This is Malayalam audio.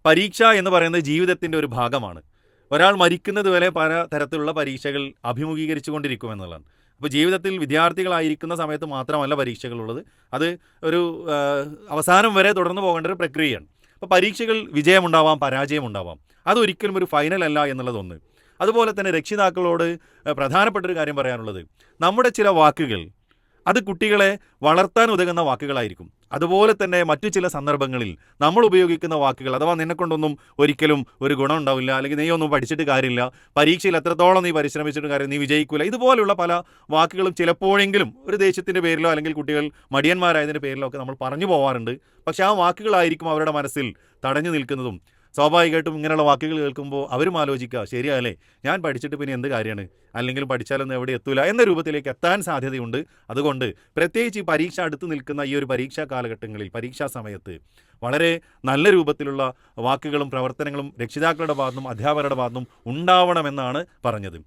പരീക്ഷ എന്ന് പറയുന്നത് ജീവിതത്തിൻ്റെ ഒരു ഭാഗമാണ്. ഒരാൾ മരിക്കുന്നത് വരെ പല തരത്തിലുള്ള പരീക്ഷകൾ അഭിമുഖീകരിച്ചു കൊണ്ടിരിക്കുമെന്നുള്ളതാണ്. അപ്പോൾ ജീവിതത്തിൽ വിദ്യാർത്ഥികളായിരിക്കുന്ന സമയത്ത് മാത്രമല്ല പരീക്ഷകളുള്ളത്. അത് ഒരു അവസാനം വരെ തുടർന്ന് പോകേണ്ട ഒരു പ്രക്രിയയാണ്. അപ്പോൾ പരീക്ഷകൾ വിജയമുണ്ടാവാം, പരാജയമുണ്ടാവാം. അതൊരിക്കലും ഒരു ഫൈനൽ അല്ല എന്നുള്ളതൊന്ന്. അതുപോലെ തന്നെ രക്ഷിതാക്കളോട് പ്രധാനപ്പെട്ടൊരു കാര്യം പറയാനുള്ളത്, നമ്മുടെ ചില വാക്കുകൾ അത് കുട്ടികളെ വളർത്താൻ ഉതകുന്ന വാക്കുകളായിരിക്കും. അതുപോലെ തന്നെ മറ്റു ചില സന്ദർഭങ്ങളിൽ നമ്മൾ ഉപയോഗിക്കുന്ന വാക്കുകൾ, അഥവാ നിന്നെക്കൊണ്ടൊന്നും ഒരിക്കലും ഒരു ഗുണം ഉണ്ടാവില്ല, അല്ലെങ്കിൽ നീ ഒന്നും പഠിച്ചിട്ട് കാര്യമില്ല, പരീക്ഷയിൽ എത്രത്തോളം നീ പരിശ്രമിച്ചിട്ട് കാര്യം, നീ വിജയിക്കില്ല, ഇതുപോലുള്ള പല വാക്കുകളും ചിലപ്പോഴെങ്കിലും ഒരു ദേഷ്യത്തിൻ്റെ പേരിലോ അല്ലെങ്കിൽ കുട്ടികൾ മടിയന്മാരായതിൻ്റെ പേരിലോ ഒക്കെ നമ്മൾ പറഞ്ഞു പോകാറുണ്ട്. പക്ഷേ ആ വാക്കുകളായിരിക്കും അവരുടെ മനസ്സിൽ തടഞ്ഞു നിൽക്കുന്നതും. സ്വാഭാവികമായിട്ടും ഇങ്ങനെയുള്ള വാക്കുകൾ കേൾക്കുമ്പോൾ അവരും ആലോചിക്കുക, ശരിയല്ലേ, ഞാൻ പഠിച്ചിട്ട് പിന്നെ എന്ത് കാര്യമാണ്, അല്ലെങ്കിൽ പഠിച്ചാലൊന്നും എവിടെ എത്തൂല എന്ന രൂപത്തിലേക്ക് എത്താൻ സാധ്യതയുണ്ട്. അതുകൊണ്ട് പ്രത്യേകിച്ച് ഈ പരീക്ഷ അടുത്ത് നിൽക്കുന്ന ഈ ഒരു പരീക്ഷാ കാലഘട്ടങ്ങളിൽ, പരീക്ഷാ സമയത്ത് വളരെ നല്ല രൂപത്തിലുള്ള വാക്കുകളും പ്രവർത്തനങ്ങളും രക്ഷിതാക്കളുടെ ഭാഗത്തുനിന്നും അധ്യാപകരുടെ ഭാഗത്തുനിന്നും ഉണ്ടാവണമെന്നാണ് പറഞ്ഞത്.